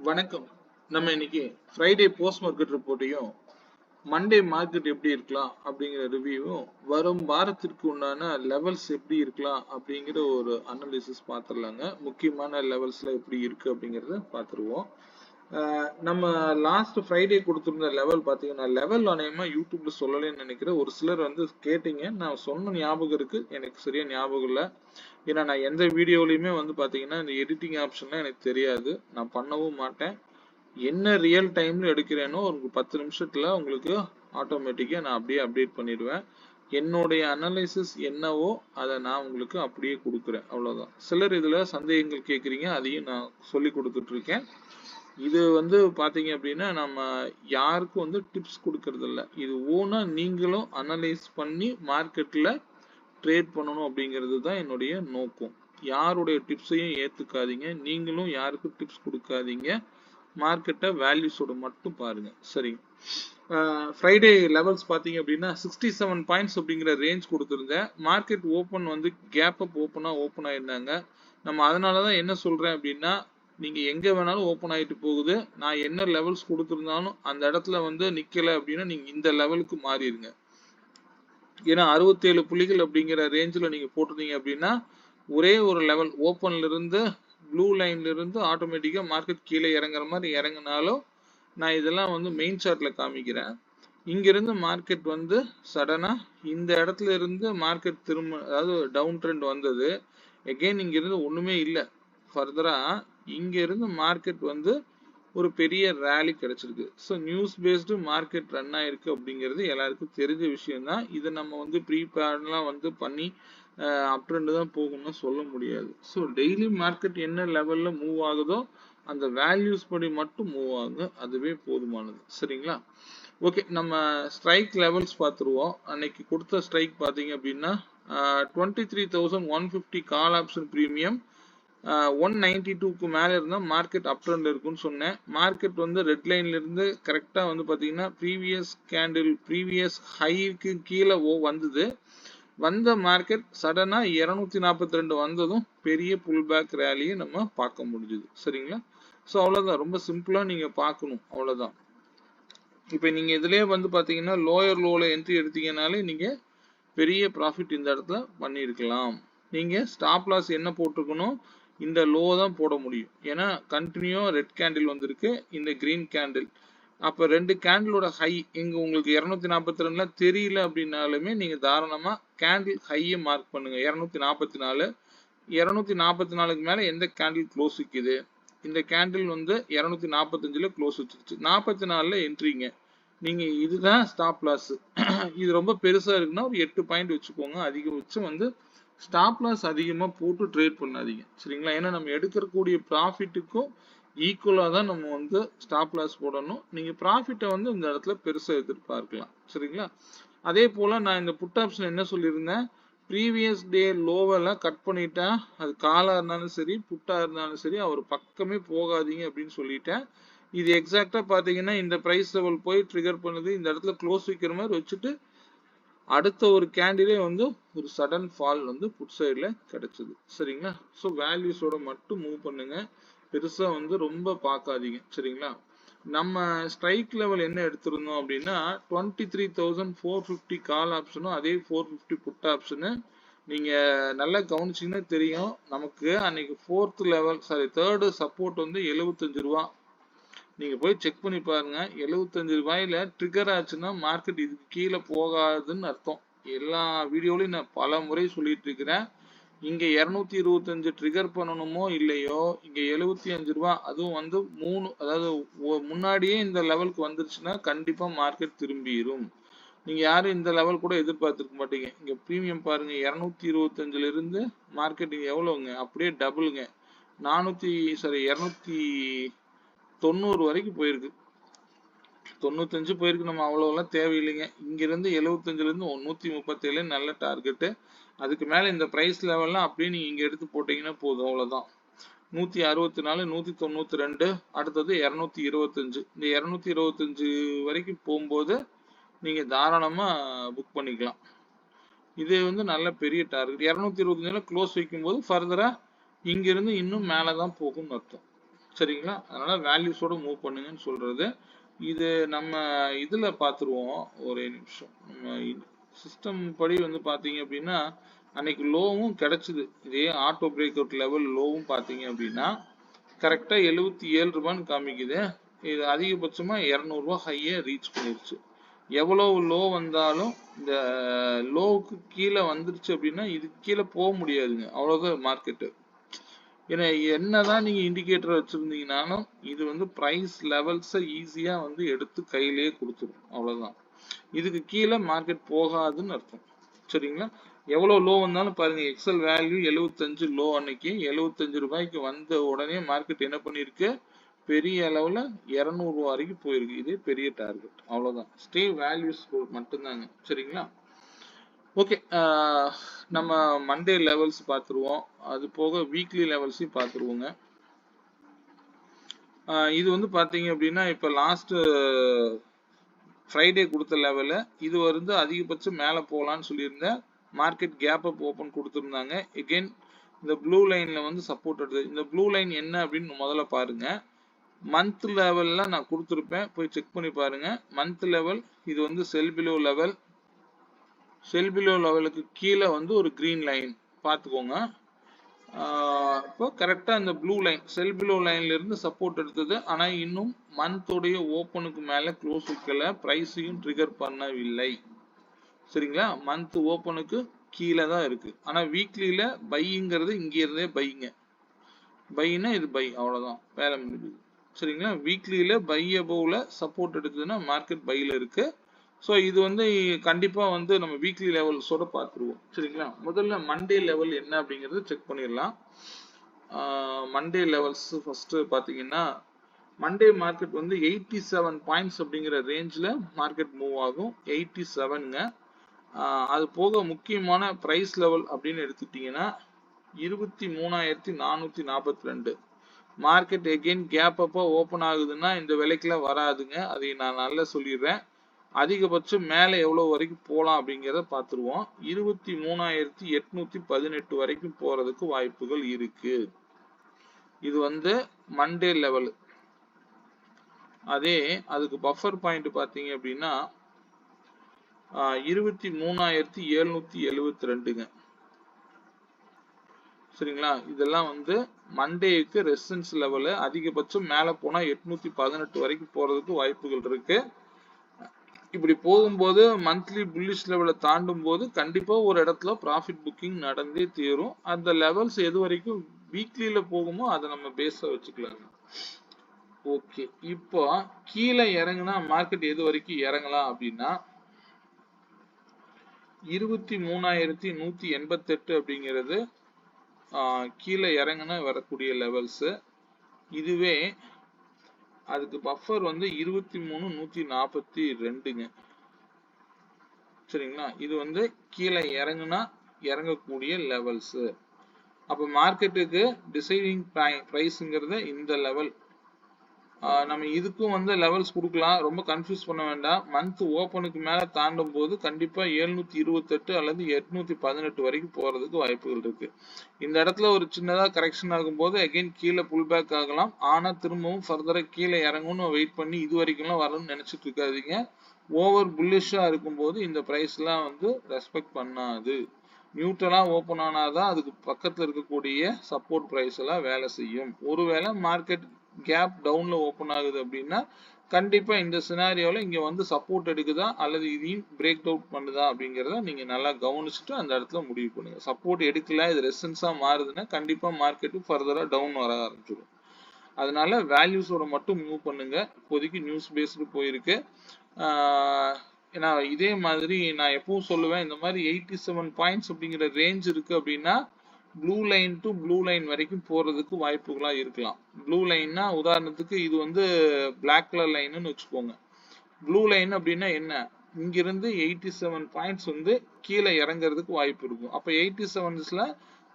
வணக்கம். நம்ம இன்னைக்கு ஃப்ரைடே போஸ்ட் மார்க்கெட் ரிப்போர்ட்டையும் மண்டே மார்க்கெட் எப்படி இருக்கலாம் அப்படிங்கிற ரிவ்யூவும் வரும் வாரத்திற்கு உண்டான லெவல்ஸ் எப்படி இருக்கலாம் அப்படிங்கிற ஒரு அனாலிசிஸ் பார்த்துடலாங்க. முக்கியமான லெவல்ஸ்ல எப்படி இருக்கு அப்படிங்கிறத பார்த்துருவோம். நம்ம லாஸ்ட் ஃப்ரைடே கொடுத்துருந்த லெவல் பார்த்தீங்கன்னா லெவல் அநேகமாக யூடியூப்ல சொல்லலைன்னு நினைக்கிறேன். ஒரு சிலர் வந்து கேட்டீங்க, நான் சொன்ன ஞாபகம் இருக்கு, எனக்கு சரியா ஞாபகம் இல்லை. ஏன்னா நான் எந்த வீடியோலையுமே வந்து பார்த்தீங்கன்னா இந்த எடிட்டிங் ஆப்ஷன்லாம் எனக்கு தெரியாது, நான் பண்ணவும் மாட்டேன். என்ன ரியல் டைம்ல எடுக்கிறேனோ ஒரு 10 நிமிஷத்துல உங்களுக்கு ஆட்டோமேட்டிக்கா நான் அப்படியே அப்டேட் பண்ணிடுவேன். என்னுடைய அனாலிசிஸ் என்னவோ அதை நான் உங்களுக்கு அப்படியே கொடுக்குறேன், அவ்வளவுதான். சிலர் இதுல சந்தேகங்கள் கேட்குறீங்க, அதையும் நான் சொல்லி கொடுத்துட்டு இருக்கேன். இது வந்து பாத்தீங்க அப்படின்னா நம்ம யாருக்கும் வந்து டிப்ஸ் கொடுக்கறது இல்லை, இது ஓனா நீங்களும் அனலைஸ் பண்ணி மார்க்கெட்ல ட்ரேட் பண்ணணும் அப்படிங்கிறது தான் என்னுடைய நோக்கம். யாருடைய டிப்ஸையும் ஏத்துக்காதீங்க, நீங்களும் யாருக்கும் டிப்ஸ் கொடுக்காதீங்க. மார்க்கெட்டை வேல்யூஸோட மட்டும் பாருங்க, சரிங்க. ஃப்ரைடே லெவல்ஸ் பார்த்தீங்க அப்படின்னா 67 பாயிண்ட்ஸ் அப்படிங்கிற ரேஞ்ச் கொடுத்துருந்தேன். மார்க்கெட் ஓப்பன் வந்து கேப் அப் ஓப்பன் ஆயிருந்தாங்க. நம்ம அதனால தான் என்ன சொல்றேன் அப்படின்னா, நீங்க எங்க வேணாலும் ஓப்பன் ஆயிட்டு போகுது, நான் என்ன லெவல்ஸ் கொடுத்துருந்தாலும் அந்த இடத்துல வந்து நிக்கல அப்படின்னா நீங்க இந்த லெவலுக்கு மாறிடுங்க. ஏன்னா 67 புள்ளிகள் அப்படிங்கிற ரேஞ்சில் நீங்க போட்டிருந்தீங்க அப்படின்னா ஒரே ஒரு லெவல் ஓப்பன்ல இருந்து ப்ளூ லைன்ல இருந்து ஆட்டோமேட்டிக்கா மார்க்கெட் கீழே இறங்குற மாதிரி இறங்கினாலும் நான் இதெல்லாம் வந்து மெயின் சார்ட்ல காமிக்கிறேன். இங்கிருந்து மார்க்கெட் வந்து சடனா இந்த இடத்துல இருந்து மார்க்கெட் திரும்ப, அதாவது டவுன் ட்ரெண்ட் வந்தது. எகெயின் இங்க இருந்து ஒண்ணுமே இல்லை, ஃபர்தரா இங்க இருந்து மார்க்கெட் வந்து ஒரு பெரிய ரேலி கிடைச்சிருக்கு. So news based market run ஆயிருக்கு அப்படிங்கிறது எல்லாருக்கும் தெரிஞ்ச விஷயம் தான். இதை நம்ம வந்து ப்ரீபேர்லாம் வந்து பண்ணி அப் ட்ரெண்ட் தான் போகும்னு சொல்ல முடியாது. ஸோ டெய்லி மார்க்கெட் என்ன லெவல்ல மூவ் ஆகுதோ அந்த வேல்யூஸ் படி மட்டும் மூவ் ஆகுங்க, அதுவே போதுமானது, சரிங்களா. ஓகே, நம்ம ஸ்ட்ரைக் லெவல்ஸ் பார்த்துருவோம். அன்னைக்கு கொடுத்த ஸ்ட்ரைக் பார்த்தீங்க அப்படின்னா 23,150 கால் ஆப்ஷன் ப்ரீமியம் 192க்கு மேலே இருந்தால் மார்க்கெட் அப் ட்ரெண்ட் இருக்குன்னு சொன்னேன். மார்க்கெட் வந்து ரெட் லைன்ல இருந்து கரெக்டாக வந்து பார்த்தீங்கன்னா ப்ரீவியஸ் ஹைக்கு கீழே வந்தது. வந்த மார்க்கெட் சடனா 242 வந்ததும் பெரிய புல் பேக் ரேலியை நம்ம பார்க்க முடிஞ்சுது, சரிங்களா. ஸோ அவ்வளோதான், ரொம்ப சிம்பிளா நீங்க பார்க்கணும், அவ்வளோதான். இப்போ நீங்க இதுலயே வந்து பாத்தீங்கன்னா லோயர் லோல என்ட்ரி எடுத்தீங்கனாலே நீங்க பெரிய ப்ராஃபிட் இந்த இடத்துல பண்ணியிருக்கலாம். நீங்க ஸ்டாப் லாஸ் என்ன போட்டிருக்கணும், இந்த லோ தான் போட முடியும். ஏன்னா கண்டினியூ ரெட் கேண்டில் வந்திருக்கு, இந்த கிரீன் கேண்டில். அப்ப ரெண்டு கேண்டிலோட ஹை இங்க உங்களுக்கு 242 தெரியல அப்படின்னாலுமே நீங்க தாராளமா கேண்டில் ஹையை மார்க் பண்ணுங்க. 244 244க்கு மேல எந்த கேண்டில் க்ளோஸ் விக்குது, இந்த கேண்டில் வந்து 245ல க்ளோஸ் வச்சிருச்சு, 44ல என்ட்ரிங்க. நீங்க இதுதான் ஸ்டாப் லாஸ். இது ரொம்ப பெருசா இருக்குன்னா ஒரு 8 பாயிண்ட் வச்சுக்கோங்க. அதிகபட்சம் வந்து ஸ்டாப் லாஸ் அதிகமா போட்டு ட்ரேட் பண்ணாதீங்க, சரிங்களா. ஏன்னா நம்ம எடுக்கக்கூடிய ப்ராஃபிட்டுக்கும் ஈக்குவலா தான் நம்ம வந்து ஸ்டாப் லாஸ் போடணும். நீங்க ப்ராஃபிட்டை வந்து இந்த இடத்துல பெருசா எதிர்பார்க்கலாம், சரிங்களா. அதே போல நான் இந்த புட் ஆப்ஷன் என்ன சொல்லியிருந்தேன், ப்ரீவியஸ் டே லோவெல்லாம் கட் பண்ணிட்டா அது காலா இருந்தாலும் சரி புட்டா இருந்தாலும் சரி அவர் பக்கமே போகாதீங்க அப்படின்னு சொல்லிட்டேன். இது எக்ஸாக்டா பாத்தீங்கன்னா இந்த பிரைஸ் லெவல் போய் ட்ரிகர் பண்ணுது, இந்த இடத்துல க்ளோஸ் வைக்கிற மாதிரி வச்சுட்டு அடுத்த ஒரு கேண்டிலே வந்து ஒரு சடன் ஃபால் வந்து புட் சைட்ல கிடைச்சது, சரிங்களா. ஸோ வேல்யூஸோட மட்டும் மூவ் பண்ணுங்க, பெருசா வந்து ரொம்ப பார்க்காதீங்க, சரிங்களா. நம்ம ஸ்ட்ரைக் லெவல் என்ன எடுத்திருந்தோம் அப்படின்னா 23,450 கால் ஆப்ஷனும் அதே 450 புட் ஆப்ஷனு. நீங்க நல்லா கவனிச்சீங்கன்னா தெரியும், நமக்கு அன்னைக்கு தேர்டு சப்போர்ட் வந்து 75 ரூபா. நீங்க போய் செக் பண்ணி பாருங்க, 75 ரூபாயில ட்ரிகர் ஆச்சுன்னா மார்க்கெட் இதுக்கு கீழே போகாதுன்னு அர்த்தம். எல்லா வீடியோலையும் நான் பல முறை சொல்லிட்டு இருக்கிறேன். இங்க 225 ட்ரிகர் பண்ணணுமோ இல்லையோ, இங்க 75 ரூபா, அதுவும் வந்து அதாவது முன்னாடியே இந்த லெவலுக்கு வந்துருச்சுன்னா கண்டிப்பா மார்க்கெட் திரும்பிடும். நீங்க யாரும் இந்த லெவல் கூட எதிர்பார்த்திருக்க மாட்டீங்க. இங்க பிரீமியம் பாருங்க, 225ல இருந்து மார்க்கெட் எவ்வளவுங்க, அப்படியே டபுளுங்க, 290 வரைக்கும் போயிருக்கு. 95 போயிருக்கு, நம்ம அவ்வளவுலாம் தேவையில்லைங்க. இங்க இருந்து 75ல இருந்து 137 நல்ல டார்கெட்டு. அதுக்கு மேல இந்த பிரைஸ் லெவல்லாம் அப்படியே நீங்க இங்க எடுத்து போட்டீங்கன்னா போதும், அவ்வளவுதான். 164, 192, அடுத்தது 225. இந்த 225 வரைக்கும் போகும்போது நீங்க தாராளமா புக் பண்ணிக்கலாம். இது வந்து நல்ல பெரிய டார்கெட். 225ல க்ளோஸ் வைக்கும் போது ஃபர்தரா இங்க இருந்து இன்னும் மேலதான் போகும்னு அர்த்தம். சரிங்களா? அதனால வேல்யூஸோட மூவ் பண்ணுங்கன்னு சொல்றது. இது நம்ம இதுல பார்த்துருவோம். ஒரே நிமிஷம். நம்ம சிஸ்டம் படி வந்து பார்த்தீங்க அப்படின்னா, அன்னைக்கு லோவும் கிடைச்சது. இதே ஆட்டோ பிரேக் அவுட் லெவல் லோவும் பார்த்தீங்க அப்படின்னா, கரெக்டா 77 ரூபான்னு காமிக்குது. இது அதிகபட்சமா 200 ரூபாய் ஹையை ரீச் பண்ணிருச்சு. எவ்வளவு லோ வந்தாலும் இந்த லோவுக்கு கீழே வந்துருச்சு அப்படின்னா இதுக்கு கீழே போக முடியாதுங்க. அவ்வளவுதான் மார்க்கெட்டு. ஏன்னா என்னதான் நீங்க இண்டிகேட்டர் வச்சிருந்தீங்கன்னாலும் இது வந்து பிரைஸ் லெவல்ஸை ஈஸியா வந்து எடுத்து கையிலேயே கொடுத்துரும். அவ்வளவுதான். இதுக்கு கீழே மார்க்கெட் போகாதுன்னு அர்த்தம். சரிங்களா? எவ்வளவு லோ வந்தாலும் பாருங்க, எக்ஸல் வேல்யூ 75 லோ அன்னைக்கு 75 ரூபாய்க்கு வந்த உடனே மார்க்கெட் என்ன பண்ணிருக்கு, பெரிய அளவுல 200 ரூபாய் வரைக்கும் போயிருக்கு. இதே பெரிய டார்கெட். அவ்வளவுதான். ஸ்டே வேல்யூஸ் மட்டும்தாங்க. சரிங்களா? ஓகே, நம்ம மண்டே லெவல்ஸ் பார்த்துருவோம். அது போக வீக்லி லெவல்ஸையும் பார்த்துருவோங்க. இது வந்து பார்த்தீங்க அப்படின்னா இப்போ லாஸ்ட் ஃப்ரைடே கொடுத்த லெவலு இது வந்து அதிகபட்சம் மேலே போகலான்னு சொல்லியிருந்தேன். மார்க்கெட் கேப் அப் ஓப்பன் கொடுத்துருந்தாங்க. எகெயின் இந்த ப்ளூ லைன்ல வந்து சப்போர்ட் எடுத்து, இந்த ப்ளூ லைன் என்ன அப்படின்னு முதல்ல பாருங்க. மந்த் லெவல்ல நான் கொடுத்துருப்பேன், போய் செக் பண்ணி பாருங்க. மந்த் லெவல் இது வந்து செல் பிலோ லெவல். செல் பிலோ லெவலுக்கு கீழே வந்து ஒரு கிரீன் லைன் பார்த்துக்கோங்க. இப்போ கரெக்டாக இந்த ப்ளூ லைன் செல் பிலோ லைன்ல இருந்து சப்போர்ட் எடுத்தது. ஆனால் இன்னும் மந்தோடைய ஓப்பனுக்கு மேலே க்ளோஸ் வைக்கல, ப்ரைஸையும் ட்ரிகர் பண்ணவில்லை. சரிங்களா? மந்த் ஓப்பனுக்கு கீழே தான் இருக்கு. ஆனால் வீக்லியில பைங்கிறது இங்கே இருந்தே பைங்க. பைனா இது பை, அவ்வளோதான், வேலை முடியுது. சரிங்களா? வீக்லியில பை அபோவ்ல சப்போர்ட் எடுத்ததுன்னா மார்க்கெட் பைல இருக்கு. ஸோ இது வந்து கண்டிப்பாக வந்து நம்ம வீக்லி லெவல்ஸோட பார்த்துருவோம். சரிங்களா? முதல்ல மண்டே லெவல் என்ன அப்படிங்கிறது செக் பண்ணிடலாம். மண்டே லெவல்ஸ் ஃபர்ஸ்ட் பார்த்தீங்கன்னா, மண்டே மார்க்கெட் வந்து 87 பாயிண்ட்ஸ் அப்படிங்கிற ரேஞ்சில் மார்க்கெட் மூவ் ஆகும். 87ங்க. அது போக முக்கியமான ப்ரைஸ் லெவல் அப்படின்னு எடுத்துக்கிட்டிங்கன்னா 23,442. மார்க்கெட் எகெயின் கேப் அப்போ ஓப்பன் ஆகுதுன்னா இந்த விலைக்கெல்லாம் வராதுங்க. அதை நான் நல்லா சொல்லிடுறேன். அதிகபட்சம் மேலே எவ்வளோ வரைக்கும் போகலாம் அப்படிங்கிறத பார்த்துருவோம். 23,818 வரைக்கும் போகிறதுக்கு வாய்ப்புகள் இருக்கு. இது வந்து மண்டே லெவல். அதே அதுக்கு பஃபர் பாயிண்ட் பார்த்தீங்க அப்படின்னா 23,772ங்க. சரிங்களா? இதெல்லாம் வந்து மண்டேக்கு ரெசிஸ்டன்ஸ் லெவலு. அதிகபட்சம் மேலே போனால் 818 வரைக்கும் போகிறதுக்கு வாய்ப்புகள் இருக்கு. இப்படி போகும்போது மந்த்லி புல்லிஷ் லெவலை தாண்டும் போது கண்டிப்பா ஒரு இடத்துல ப்ராஃபிட் புக்கிங் நடந்தே தீரும். அந்த லெவல்ஸ் எது வரைக்கும் வீக்லியில போகுமோ அதை நம்ம பேஸ வச்சுக்கலாம். ஓகே, இப்போ கீழே இறங்குனா மார்க்கெட் எது வரைக்கும் இறங்கலாம் அப்படின்னா 23,188 அப்படிங்கிறது கீழே இறங்குனா வரக்கூடிய லெவல்ஸ். இதுவே அதுக்கு பஃபர் வந்து 23,142ங்க. சரிங்களா? இது வந்து கீழே இறங்குனா இறங்கக்கூடிய லெவல்ஸ். அப்போ மார்க்கெட்டுக்கு டிசைடிங் பிரைஸ்ங்கிறது இந்த லெவல். நம்ம இதுக்கும் வந்து லெவல்ஸ் கொடுக்கலாம், ரொம்ப கன்ஃபியூஸ் பண்ண வேண்டாம். மந்த் ஓப்பனுக்கு மேலே தாண்டும் போது கண்டிப்பாக 728 அல்லது 818 வரைக்கும் போகிறதுக்கு வாய்ப்புகள் இருக்கு. இந்த இடத்துல ஒரு சின்னதாக கரெக்ஷன் ஆகும்போது அகெயின் கீழே புல் பேக் ஆகலாம். ஆனால் திரும்பவும் ஃபர்தராக கீழே இறங்கணும்னு வெயிட் பண்ணி இது வரைக்கும்லாம் வரணும்னு நினச்சிட்டு இருக்காதீங்க. ஓவர் புல்லிஷாக இருக்கும்போது இந்த ப்ரைஸ்லாம் வந்து ரெஸ்பெக்ட் பண்ணாது. நியூட்ரலாக ஓப்பன் ஆனாதான் அதுக்கு பக்கத்தில் இருக்கக்கூடிய சப்போர்ட் ப்ரைஸ் எல்லாம் வேலை செய்யும். ஒருவேளை மார்க்கெட் கேப் டவுன்ல ஓப்பன் ஆகுது அப்படின்னா கண்டிப்பா இந்த சினாரியோல இங்க வந்து சப்போர்ட் எடுக்குதா அல்லது இதையும் பிரேக் அவுட் பண்ணுதா அப்படிங்கிறத நீங்க நல்லா கவனிச்சுட்டு அந்த இடத்துல முடிவு பண்ணுங்க. சப்போர்ட் எடுக்கல, இது ரெசிஸ்டன்ஸா மாறுதுன்னா கண்டிப்பா மார்க்கெட்டு ஃபர்தரா டவுன் வர ஆரம்பிச்சிடும். அதனால வேல்யூஸோட மட்டும் மூவ் பண்ணுங்க. இப்போதைக்கு நியூஸ் பேஸ்டு போயிருக்கு. ஏன்னா இதே மாதிரி நான் எப்பவும் சொல்லுவேன், இந்த மாதிரி 87 பாயிண்ட்ஸ் அப்படிங்கிற ரேஞ்ச் இருக்கு அப்படின்னா blue line to blue line வரைக்கும் போறதுக்கு வாய்ப்புகளா இருக்கலாம். ப்ளூ லைன்னா உதாரணத்துக்கு இது வந்து பிளாக் கலர் லைன்னு வச்சுக்கோங்க. ப்ளூ லைன் அப்படின்னா என்ன, இங்கிருந்து 87 பாயிண்ட்ஸ் வந்து கீழே இறங்குறதுக்கு வாய்ப்பு இருக்கும். அப்ப 87ஸ்ல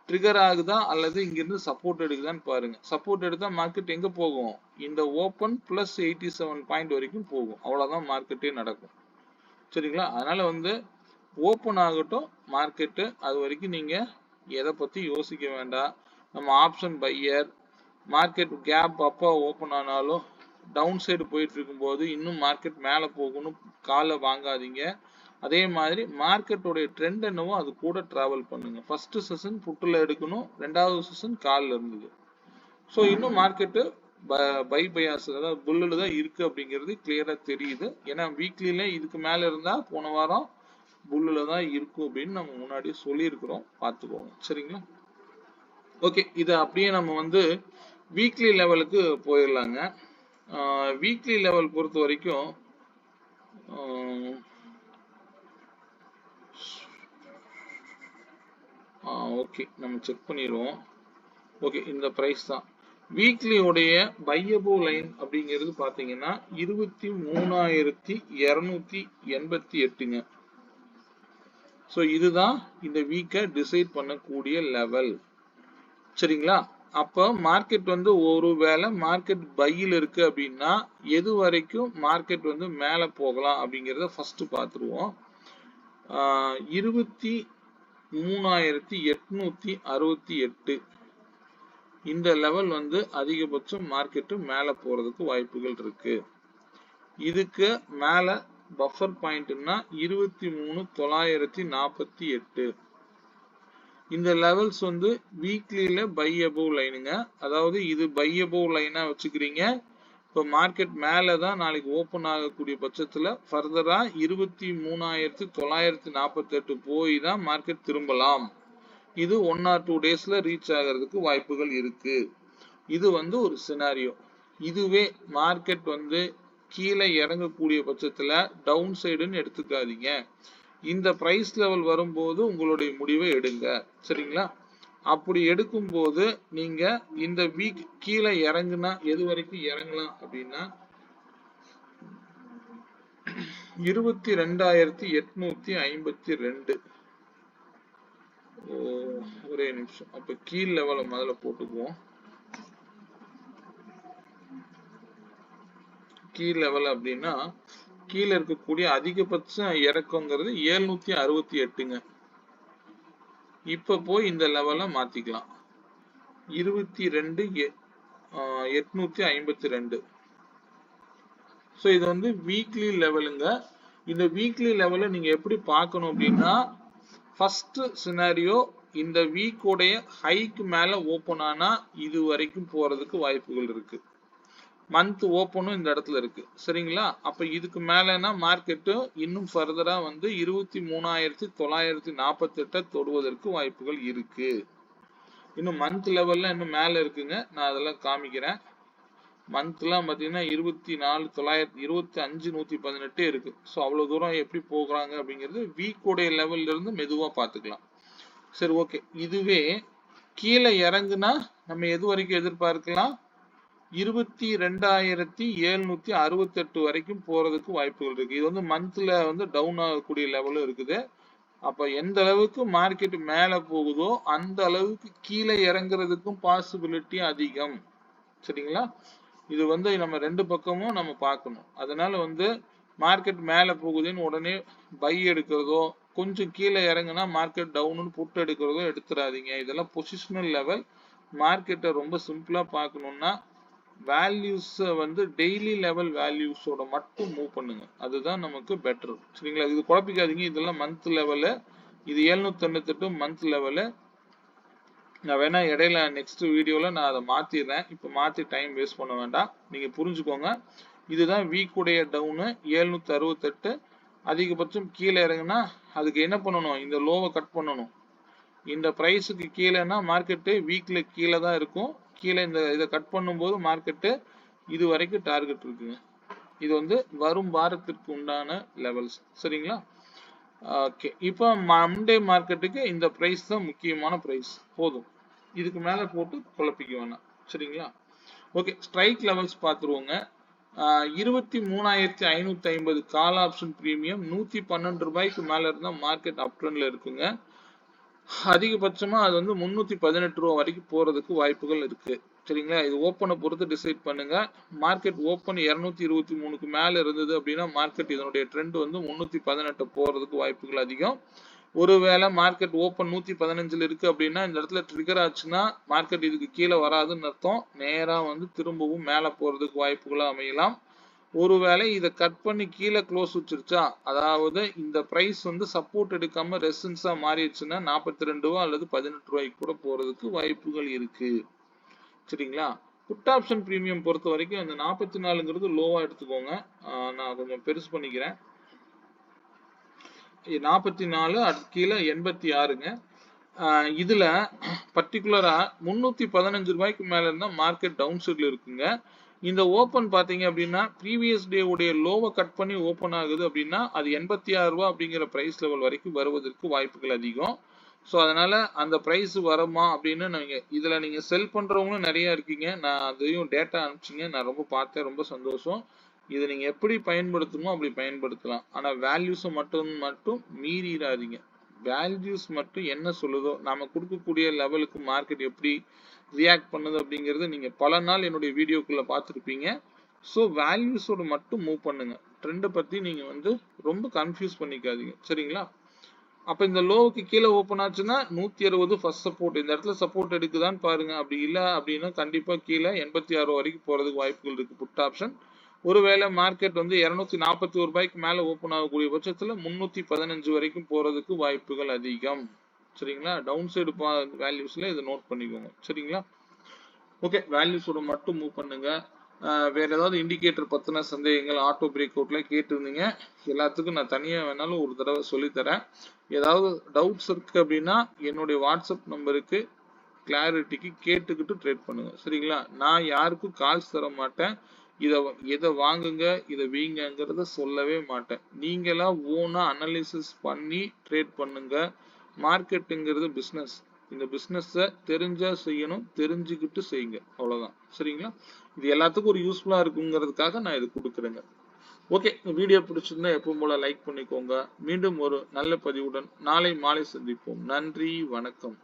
ட்ரிகர் ஆகுதா அல்லது இங்கிருந்து சப்போர்ட் எடுக்குதான்னு பாருங்க. சப்போர்ட் எடுத்தா மார்க்கெட் எங்க போகும், இந்த ஓப்பன் பிளஸ் 87 பாயிண்ட் வரைக்கும் போகும். அவ்வளவுதான் மார்க்கெட்டே நடக்கும். சரிங்களா? அதனால வந்து ஓப்பன் ஆகட்டும் மார்க்கெட்டு, அது வரைக்கும் நீங்க எதை பத்தி யோசிக்க வேண்டாம். நம்ம ஆப்ஷன் பையர் மார்க்கெட் கேப் அப்போ ஓப்பன் ஆனாலும் டவுன் சைடு போயிட்டு இருக்கும்போது இன்னும் மார்க்கெட் மேலே போகணும் காலை வாங்காதீங்க. அதே மாதிரி மார்க்கெட்டோடைய ட்ரெண்ட் என்னவோ அது கூட டிராவல் பண்ணுங்க. ஃபர்ஸ்ட் செஷன் புட்டில் எடுக்கணும், ரெண்டாவது செஷன் காலில் இருந்தது. ஸோ இன்னும் மார்க்கெட்டு பை பயாஸ் அதாவது புல்லுல தான் இருக்கு அப்படிங்கிறது கிளியரா தெரியுது. ஏன்னா வீக்லியில இதுக்கு மேல இருந்தா போன வாரம் புல்லுல தான் இருக்கும் அப்படின்னு நம்ம முன்னாடியே சொல்லியிருக்கிறோம், பார்த்துக்கோங்க. சரிங்களா? ஓகே, இதை அப்படியே நம்ம வந்து வீக்லி லெவலுக்கு போயிடலாங்க. வீக்லி லெவல் பொறுத்த வரைக்கும் ஓகே நம்ம செக் பண்ணிடுவோம். ஓகே, இந்த ப்ரைஸ் தான் வீக்லி உடைய பையபிள் லைன் அப்படிங்கிறது பாத்தீங்கன்னா 23,288ங்க. ஸோ இதுதான் இந்த வீக்கை டிசைட் பண்ணக்கூடிய லெவல். சரிங்களா? அப்போ மார்க்கெட் வந்து ஒருவேளை மார்க்கெட் பையில் இருக்கு அப்படின்னா எது வரைக்கும் மார்க்கெட் வந்து மேலே போகலாம் அப்படிங்கிறத ஃபர்ஸ்ட் பார்த்துருவோம். 23,868 இந்த லெவல் வந்து அதிகபட்சம் மார்க்கெட்டு மேலே போறதுக்கு வாய்ப்புகள் இருக்கு. இதுக்கு மேல பஃபர் பாயிண்ட்னா 23,948. இந்த லெவல்ஸ் வந்து வீக்லியில பை அபவ் லைனுங்க. அதாவது இது பை அபவ் லைனா வச்சுக்கிறீங்க. இப்போ மார்க்கெட் மேலே தான் நாளைக்கு ஓப்பன் ஆகக்கூடிய பட்சத்தில் ஃபர்தரா 23,948 போய் தான் மார்க்கெட் திரும்பலாம். இது 1 or 2 டேஸ்ல ரீச் ஆகிறதுக்கு வாய்ப்புகள் இருக்கு. இது வந்து ஒரு சினாரியோ. இதுவே மார்க்கெட் வந்து கீழே இறங்கக்கூடிய பட்சத்துல டவுன் சைடுன்னு எடுத்துக்காதீங்க. இந்த பிரைஸ் லெவல் வரும்போது உங்களுடைய முடிவை எடுங்க. சரிங்களா? அப்படி எடுக்கும் போது நீங்க இந்த வீக் கீழே இறங்குனா எது வரைக்கும் இறங்கலாம் அப்படின்னா 22,852. ஒரே நிமிஷம், அப்ப கீழ் லெவலை முதல்ல போட்டுக்குவோம். கீழ் லெவல் அப்படின்னா கீழே இருக்கக்கூடிய அதிகபட்ச இறக்கங்கிறது 768ங்க. இப்ப போய் இந்த லெவலை மாத்திக்கலாம். 22,852. ஸோ இது வந்து வீக்லி லெவலுங்க. இந்த வீக்லி லெவலை நீங்க எப்படி பார்க்கணும் அப்படின்னா ஃபர்ஸ்ட் சினாரியோ இந்த வீக்கோடைய ஹைக்கு மேல ஓப்பன் ஆனா இது வரைக்கும் போறதுக்கு வாய்ப்புகள் இருக்கு. மந்த் ஓப்பனும் இந்த இடத்துல இருக்கு. சரிங்களா? அப்ப இதுக்கு மேலனா மார்க்கெட்டு இன்னும் ஃபர்தரா வந்து 23,948 தொடுவதற்கு வாய்ப்புகள் இருக்கு. இன்னும் மந்த் லெவல்ல இன்னும் மேல இருக்குங்க. நான் அதெல்லாம் காமிக்கிறேன். மந்த்லாம் பாத்தீங்கன்னா 24,925,118 இருக்கு. ஸோ அவ்வளவு தூரம் எப்படி போகிறாங்க அப்படிங்கிறது வீக்கோடைய லெவல்ல இருந்து மெதுவா பார்த்துக்கலாம். சரி, ஓகே. இதுவே கீழே இறங்குனா நம்ம எது வரைக்கும் எதிர்பார்க்கலாம்? 22,768 வரைக்கும் போறதுக்கு வாய்ப்புகள் இருக்கு. இது வந்து மந்த்ல வந்து டவுன் ஆகக்கூடிய லெவலும் இருக்குது. அப்ப எந்த அளவுக்கு மார்க்கெட் மேல போகுதோ அந்த அளவுக்கு கீழே இறங்குறதுக்கும் பாசிபிலிட்டி அதிகம். சரிங்களா? இது வந்து நம்ம ரெண்டு பக்கமும் நம்ம பார்க்கணும். அதனால வந்து மார்க்கெட் மேல போகுதுன்னு உடனே பை எடுக்கிறதோ கொஞ்சம் கீழே இறங்குனா மார்க்கெட் டவுன்னு புட் எடுக்கிறதோ எடுத்துடாதீங்க. இதெல்லாம் பொசிஷனல் லெவல். மார்க்கெட்டை ரொம்ப சிம்பிளா பார்க்கணும்னா வேல்யூஸ் வந்து டெய்லி லெவல் வேல்யூஸோட மட்டும் மூவ் பண்ணுங்க. அதுதான் நமக்கு பெட்டர். சரிங்களா? இது குழப்பிக்காதீங்க. இதெல்லாம் மந்த் லெவலு. இது 798 மந்த் லெவலு. நான் வேணா இடையில நெக்ஸ்ட் வீடியோல நான் அதை மாத்திடுறேன். இப்போ மாத்தி டைம் வேஸ்ட் பண்ண வேண்டாம். நீங்க புரிஞ்சுக்கோங்க. இதுதான் வீக்குடைய டவுனு 768. அதிகபட்சம் கீழே இறங்குனா அதுக்கு என்ன பண்ணணும்? இந்த லோவை கட் பண்ணணும். இந்த பிரைஸுக்கு கீழேனா மார்க்கெட்டு வீக்ல கீழே தான் இருக்கும். கீழே இந்த இதை கட் பண்ணும்போது மார்க்கெட்டு இது வரைக்கும் டார்கெட் இருக்குங்க. இது வந்து வரும் வாரத்திற்கு உண்டான லெவல்ஸ். சரிங்களா? ஓகே, இப்போ மண்டே மார்க்கெட்டுக்கு இந்த பிரைஸ் தான் முக்கியமான பிரைஸ். போதும், இதுக்கு மேல போட்டு குழப்பிக்க வேணாம். சரிங்களா? ஓகே, ஸ்ட்ரைக் லெவல்ஸ் பார்த்துருவோங்க. 23,550 கால் ஆப்ஷன் பிரீமியம் 112 ரூபாய்க்கு மேல இருந்தா மார்க்கெட் அப் ட்ரெண்ட்ல இருக்குங்க. அதிகபட்சமா அது வந்து 318 ரூபா வரைக்கும் போறதுக்கு வாய்ப்புகள் இருக்கு. சரிங்களா? இது ஓப்பனை பொறுத்து டிசைட் பண்ணுங்க. மார்க்கெட் ஓப்பன் 223க்கு மேல இருந்தது அப்படின்னா மார்க்கெட் இதனுடைய ட்ரெண்ட் வந்து 318 போறதுக்கு வாய்ப்புகள் அதிகம். ஒருவேளை மார்க்கெட் ஓப்பன் 115ல இருக்கு அப்படின்னா இந்த இடத்துல ட்ரிகர் ஆச்சுன்னா மார்க்கெட் இதுக்கு கீழே வராதுன்னு அர்த்தம். நேரா வந்து திரும்பவும் மேல போறதுக்கு வாய்ப்புகளா அமையலாம். ஒருவேளை இதை கட் பண்ணி கீழே க்ளோஸ் வச்சிருச்சா, அதாவது இந்த பிரைஸ் வந்து சப்போர்ட் எடுக்காம ரெசிஸ்டன்ஸா மாறிடுச்சுன்னா 42 ரூபா அல்லது 18 ரூபாய்க்கு கூட போறதுக்கு வாய்ப்புகள் இருக்கு. சரிங்களா? புட் ஆப்ஷன் பிரீமியம் பொறுத்த வரைக்கும் அந்த 44ங்கிறது லோவா எடுத்துக்கோங்க. நான் கொஞ்சம் பெருசு பண்ணிக்கிறேன். 44 அதுக்கு கீழே 86ங்க. இதுல பர்டிகுலரா 315 ரூபாய்க்கு மேல இருந்தா மார்க்கெட் டவுன் சைட்ல இருக்குங்க. இந்த ஓபன் பாத்தீங்க அப்படின்னா ப்ரீவியஸ் டே உடைய லோவை கட் பண்ணி ஓபன் ஆகுது அப்படின்னா அது 86 ரூபாய் அப்படிங்கிற பிரைஸ் லெவல் வரைக்கும் வருவதற்கு வாய்ப்புகள் அதிகம். ஸோ அதனால அந்த பிரைஸ் வருமா அப்படின்னு இதுல நீங்க செல் பண்றவங்களும் நிறைய இருக்கீங்க. நான் அதையும் டேட்டா அனுப்பிச்சிங்க, நான் ரொம்ப பார்த்தேன், ரொம்ப சந்தோஷம். இதை நீங்க எப்படி பயன்படுத்தணுமோ அப்படி பயன்படுத்தலாம். ஆனா வேல்யூஸை மட்டும் மீறிடாதீங்க. வேல்யூஸ் மட்டும் என்ன சொல்லுதோ, நாம கொடுக்கக்கூடிய லெவலுக்கு மார்க்கெட் எப்படி ரியாக்ட் பண்ணுது அப்படிங்கறது நீங்க பல நாள் என்னுடைய வீடியோக்குள்ள பார்த்துருப்பீங்க. ஸோ வேல்யூஸோட மட்டும் மூவ் பண்ணுங்க. ட்ரெண்டை பத்தி நீங்க வந்து ரொம்ப கன்ஃபியூஸ் பண்ணிக்காதீங்க. சரிங்களா? அப்ப இந்த லோவுக்கு கீழே ஓப்பன் ஆச்சுன்னா 160 ஃபர்ஸ்ட் சப்போர்ட். இந்த இடத்துல சப்போர்ட் எடுக்குதான்னு பாருங்க. அப்படி இல்லை அப்படின்னா கண்டிப்பா கீழே 86 வரைக்கும் போறதுக்கு வாய்ப்புகள் இருக்கு புட் ஆப்ஷன். ஒருவேளை மார்க்கெட் வந்து 241 ரூபாய்க்கு மேல ஓப்பன் ஆகக்கூடிய பட்சத்துல 315 வரைக்கும் போறதுக்கு வாய்ப்புகள் அதிகம். சரிங்களா? டவுன் சைடு வேல்யூஸ்ல இதை நோட் பண்ணிக்கோங்க. சரிங்களா? ஓகே, வேல்யூஸோட மட்டும் மூவ் பண்ணுங்க. வேற ஏதாவது இண்டிகேட்டர் பத்தின சந்தேகங்கள் ஆட்டோ பிரேக் அவுட்ல கேட்டிருந்தீங்க. எல்லாத்துக்கும் நான் தனியா வேணாலும் ஒரு தடவை சொல்லித்தரேன். ஏதாவது டவுட்ஸ் இருக்கு அப்படின்னா என்னுடைய வாட்ஸ்அப் நம்பருக்கு கிளாரிட்டிக்கு கேட்டுக்கிட்டு ட்ரேட் பண்ணுங்க. சரிங்களா? நான் யாருக்கும் கால்ஸ் தர மாட்டேன். இதை வாங்குங்க, இதை வீங்கங்கிறத சொல்லவே மாட்டேன். நீங்களா ஓனா அனலிசிஸ் பண்ணி ட்ரேட் பண்ணுங்க. மார்க்கெட்டுங்கிறது பிஸ்னஸ். இந்த பிஸ்னஸை தெரிஞ்சா செய்யணும், தெரிஞ்சுக்கிட்டு செய்யுங்க. அவ்வளவுதான். சரிங்களா? இது எல்லாத்துக்கும் ஒரு யூஸ்ஃபுல்லா இருக்குங்கிறதுக்காக நான் இது கொடுக்குறேங்க. ஓகே, வீடியோ பிடிச்சிருந்தா எப்பவும் போல லைக் பண்ணிக்கோங்க. மீண்டும் ஒரு நல்ல பதிவுடன் நாளை மாலை சந்திப்போம். நன்றி, வணக்கம்.